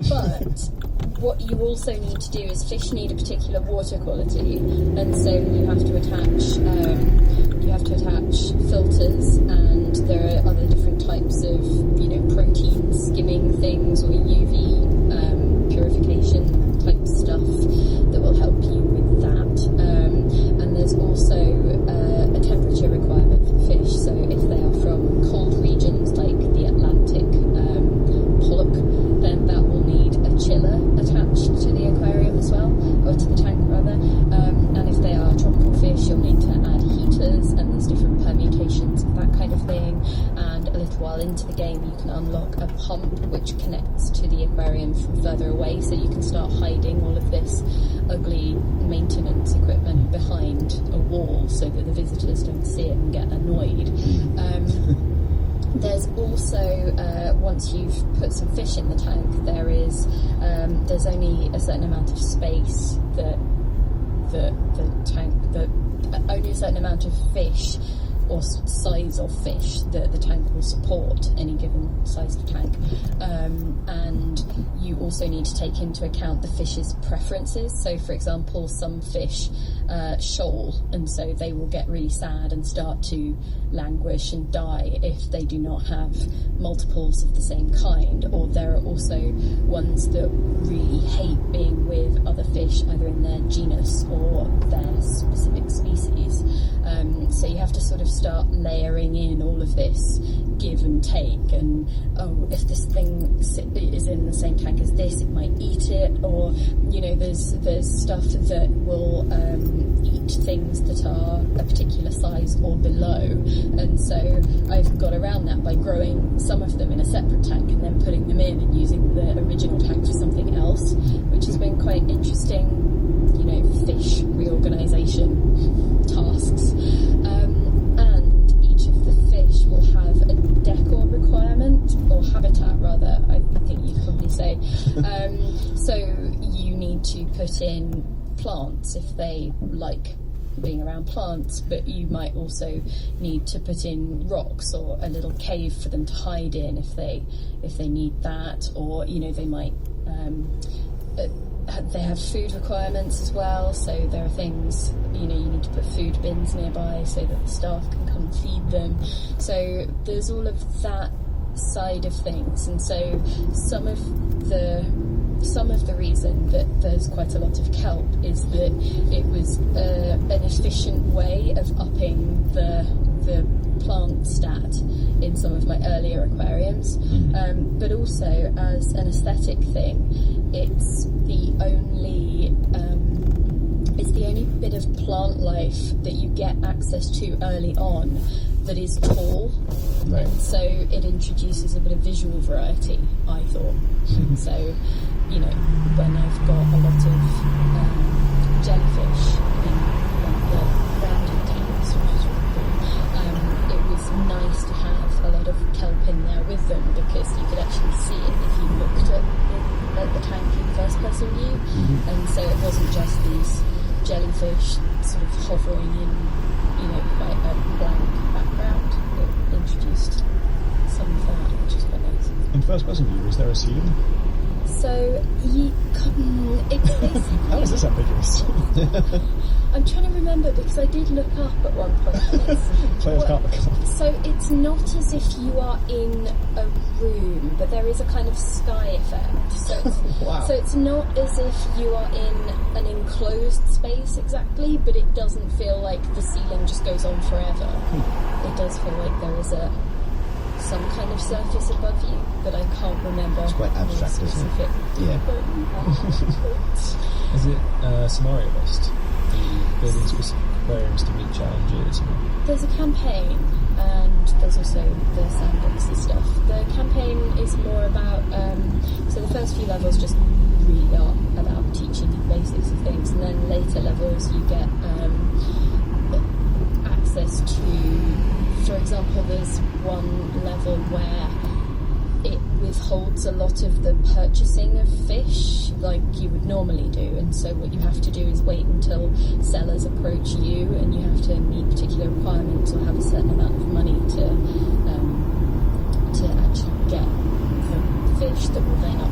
But what you also need to do is fish need a particular water quality, and so you have to attach filters, and there are other different types of protein skimming things or UV purification type stuff that will help you with that. And there's also a temperature requirement for the fish. So if they are from cold regions like the Atlantic pollock, then that will need a chiller attached to the aquarium as well, or to the tank rather. And if they are tropical fish, you'll need to add heaters, and there's different permutations of that kind of thing. And a little while into the game, you can unlock a pump which connects to the aquarium from further away, so you can start hiding all of this ugly maintenance equipment behind a wall so that the visitors don't see it and get annoyed. There's also, once you've put some fish in the tank, there's only a certain amount of space that only a certain amount of fish or size of fish that the tank will support, any given size of tank. And you also need to take into account the fish's preferences. So for example, some fish shoal, and so they will get really sad and start to languish and die if they do not have multiples of the same kind. Or there are also ones that really hate being with other fish, either in their genus or their specific species. So you have to sort of start layering in all of this give and take, and if this thing is in the same tank as this, it might eat it, or there's stuff that will eat things that are a particular size or below, and so I've got around that by growing some of them in a separate tank and then putting them in and using the original tank for something else, which has been quite interesting, fish reorganisation tasks. And each of the fish will have a decor requirement, or habitat rather, I think you'd probably say. So you need to put in plants if they like being around plants, but you might also need to put in rocks or a little cave for them to hide in if they need that, or they might they have food requirements as well, so there are things, you need to put food bins nearby so that the staff can come and feed them. So there's all of that side of things, and so some of the reason that there's quite a lot of kelp is that it was an efficient way of upping the plant stat in some of my earlier aquariums, but also as an aesthetic thing, it's the only bit of plant life that you get access to early on that is tall, right. And so it introduces a bit of visual variety, I thought. So when I've got a lot of jellyfish in one of the rounded tanks, which is really cool, it was nice to have a lot of kelp in there with them, because you could actually see it if you looked at the tank in first person view, and so it wasn't just these jellyfish sort of hovering in quite a blank background. It introduced some of that, which is quite nice. In first person view, is there a ceiling? So it's basically... How is this ambiguous? I'm trying to remember, because I did look up at one point. Players can't look up. So it's not as if you are in a room, but there is a kind of sky effect. So it's, wow. So it's not as if you are in an enclosed space exactly, but it doesn't feel like the ceiling just goes on forever. It does feel like there is some kind of surface above you, but I can't remember. It's quite abstract, isn't it? Yeah. Is it scenario based? Are you building specific aquariums to meet challenges? There's a campaign, and there's also the sandboxy stuff. The campaign is more about, so the first few levels just really are about teaching you the basics of things, and then later levels you get access to, for example, there's one level where it withholds a lot of the purchasing of fish like you would normally do, and so what you have to do is wait until sellers approach you, and you have to meet particular requirements or have a certain amount of money to actually get the fish that will then